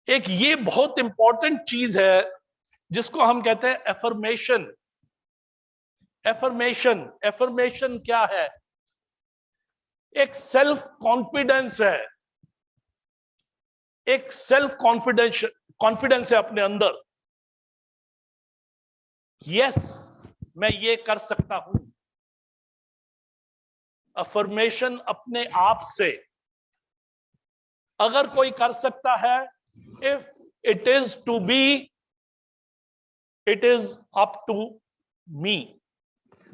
एक ये बहुत इंपॉर्टेंट चीज है जिसको हम कहते हैं एफर्मेशन। एफर्मेशन एफर्मेशन क्या है? एक सेल्फ कॉन्फिडेंस है, एक सेल्फ कॉन्फिडेंस है अपने अंदर। यस, मैं ये कर सकता हूं। अफर्मेशन अपने आप से अगर कोई कर सकता है, if it is to be, it is up to me.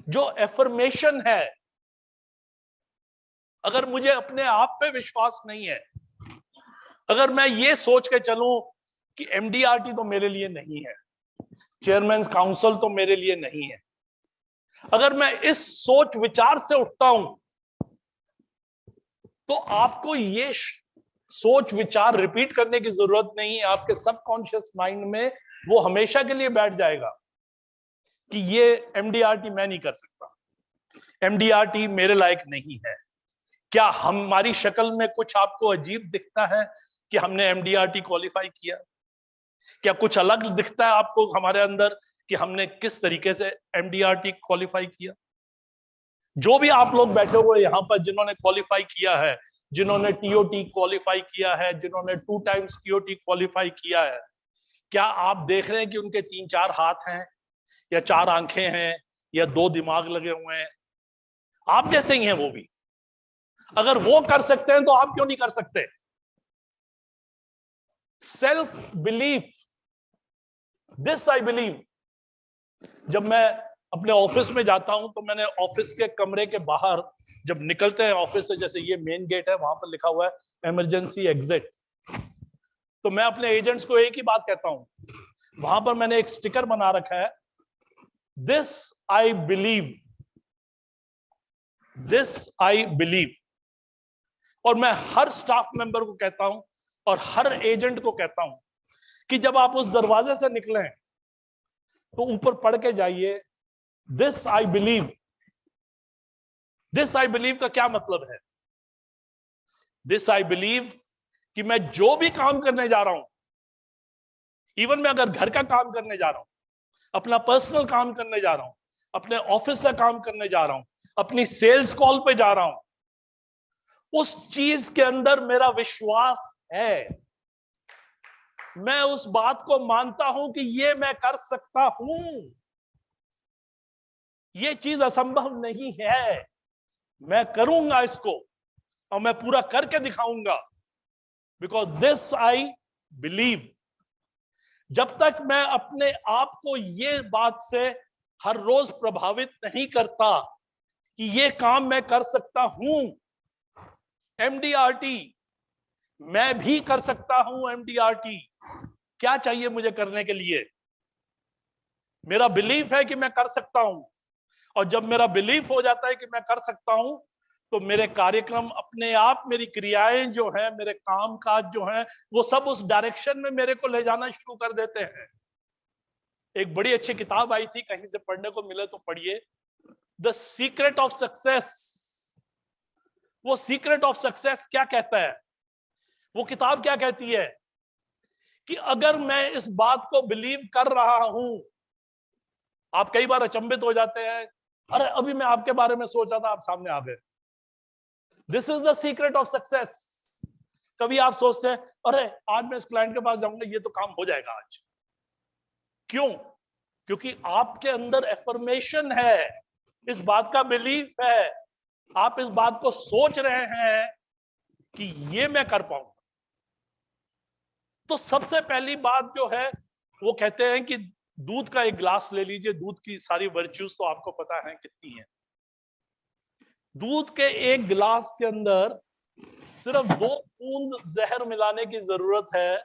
जो एफर्मेशन है, अगर मुझे अपने आप पे विश्वास नहीं है, अगर मैं ये सोच के चलूं कि एमडीआरटी तो मेरे लिए नहीं है, चेयरमैन काउंसिल तो मेरे लिए नहीं है, अगर मैं इस सोच विचार से उठता हूं, तो आपको ये सोच विचार रिपीट करने की जरूरत नहीं है। आपके सबकॉन्शियस माइंड में वो हमेशा के लिए बैठ जाएगा कि ये एमडीआरटी मैं नहीं कर सकता, एमडीआरटी मेरे लायक नहीं है। क्या हमारी शक्ल में कुछ आपको अजीब दिखता है कि हमने एमडीआरटी क्वालिफाई किया? क्या कुछ अलग दिखता है आपको हमारे अंदर कि हमने किस तरीके से एमडीआरटी क्वालिफाई किया? जो भी आप लोग बैठे हुए यहां पर जिन्होंने क्वालिफाई किया है, जिन्होंने टीओटी क्वालिफाई किया है, जिन्होंने 2 टाइम्स टीओटी क्वालिफाई किया है, क्या आप देख रहे हैं कि उनके 3-4 हाथ हैं या 4 आंखें हैं या 2 दिमाग लगे हुए हैं? आप जैसे ही हैं वो भी। अगर वो कर सकते हैं तो आप क्यों नहीं कर सकते? Self belief, this I believe. जब मैं अपने ऑफिस में जाता हूं तो मैंने ऑफिस के कमरे के बाहर जब निकलते हैं ऑफिस से, जैसे ये मेन गेट है, वहां पर लिखा हुआ है इमरजेंसी एग्जिट, तो मैं अपने एजेंट्स को एक ही बात कहता हूं, वहां पर मैंने एक स्टिकर बना रखा है, this I believe, this I believe. और मैं हर स्टाफ मेंबर को कहता हूं और हर एजेंट को कहता हूं कि जब आप उस दरवाजे से निकलें तो ऊपर पढ़ के जाइए, this I believe. This I believe का क्या मतलब है? दिस आई बिलीव कि मैं जो भी काम करने जा रहा हूं, इवन मैं अगर घर का काम करने जा रहा हूं, अपना पर्सनल काम करने जा रहा हूं, अपने ऑफिस का काम करने जा रहा हूं, अपनी सेल्स कॉल पे जा रहा हूं, उस चीज के अंदर मेरा विश्वास है, मैं उस बात को मानता हूं कि ये मैं कर सकता हूं, ये चीज असंभव नहीं है, मैं करूंगा इसको और मैं पूरा करके दिखाऊंगा, बिकॉज दिस आई बिलीव। जब तक मैं अपने आप को ये बात से हर रोज प्रभावित नहीं करता कि ये काम मैं कर सकता हूं, एमडीआरटी मैं भी कर सकता हूं, एमडीआरटी क्या चाहिए मुझे करने के लिए? मेरा बिलीफ है कि मैं कर सकता हूं, और जब मेरा बिलीफ हो जाता है कि मैं कर सकता हूं, तो मेरे कार्यक्रम अपने आप, मेरी क्रियाएं जो है, मेरे काम काज जो है, वो सब उस डायरेक्शन में मेरे को ले जाना शुरू कर देते हैं। एक बड़ी अच्छी किताब आई थी, कहीं से पढ़ने को मिले तो पढ़िए, द सीक्रेट ऑफ सक्सेस। वो सीक्रेट ऑफ सक्सेस क्या कहता है? वो किताब क्या कहती है कि अगर मैं इस बात को बिलीव कर रहा हूं, आप कई बार अचंभित हो जाते हैं, अरे अभी मैं आपके बारे में सोचा था, आप सामने आ गए। This is the secret of success. कभी आप सोचते हैं, अरे आज मैं इस क्लाइंट के पास जाऊंगा, ये तो काम हो जाएगा आज। क्यों? क्योंकि आपके अंदर एफर्मेशन है, इस बात का बिलीफ है, आप इस बात को सोच रहे हैं कि ये मैं कर पाऊंगा। तो सबसे पहली बात जो है, वो कहते हैं कि दूध का एक गिलास ले लीजिए, दूध की सारी वर्च्यूज तो आपको पता है कितनी है। दूध के एक गिलास के अंदर सिर्फ 2 बूंद जहर मिलाने की जरूरत है,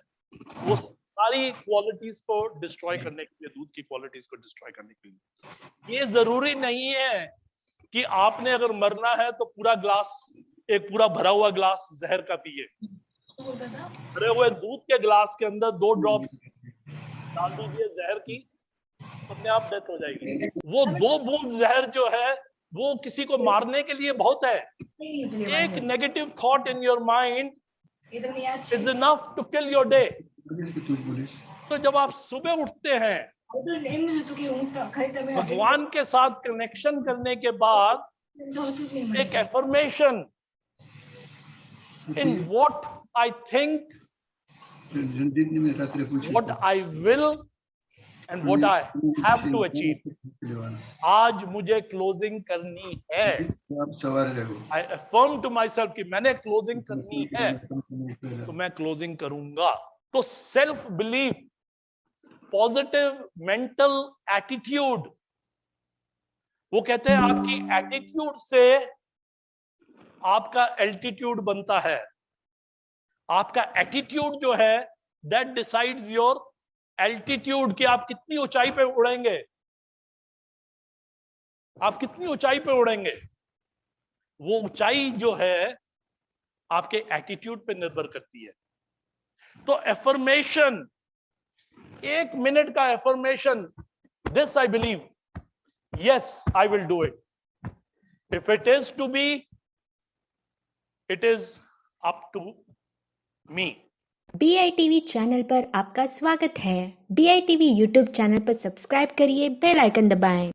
वो सारी क्वालिटीज को डिस्ट्रॉय करने के लिए, दूध की क्वालिटीज को डिस्ट्रॉय करने के लिए। ये जरूरी नहीं है कि आपने अगर मरना है तो पूरा गिलास, एक पूरा भरा हुआ गिलास जहर का पिए। भरे हुए दूध के गिलास के अंदर 2 ड्रॉप्स डाल दीजिए जहर की, अपने आप डेथ हो जाएगी। वो 2 बूंद जहर जो है, वो किसी को मारने के लिए बहुत है। एक negative thought in your mind is enough to kill your day. तो जब आप सुबह उठते हैं भगवान के साथ कनेक्शन करने के बाद एक affirmation in what I think, what I will and what I have to achieve. आज मुझे क्लोजिंग करनी है। I affirm to myself कि मैंने क्लोजिंग करनी है तो मैं क्लोजिंग करूंगा। तो self belief, positive mental attitude, वो कहते हैं आपकी एटीट्यूड से आपका एल्टीट्यूड बनता है। आपका एटीट्यूड जो है दैट डिसाइड्स योर एल्टीट्यूड, कि आप कितनी ऊंचाई पे उड़ेंगे, आप कितनी ऊंचाई पे उड़ेंगे। वो ऊंचाई जो है आपके एटीट्यूड पे निर्भर करती है। तो एफर्मेशन, 1 मिनट का affirmation, this I believe, yes I will do it, if it is to be, it is up to me. DITV channel पर आपका स्वागत है। DITV यूट्यूब चैनल पर सब्सक्राइब करिए, बेल आइकन दबाएं।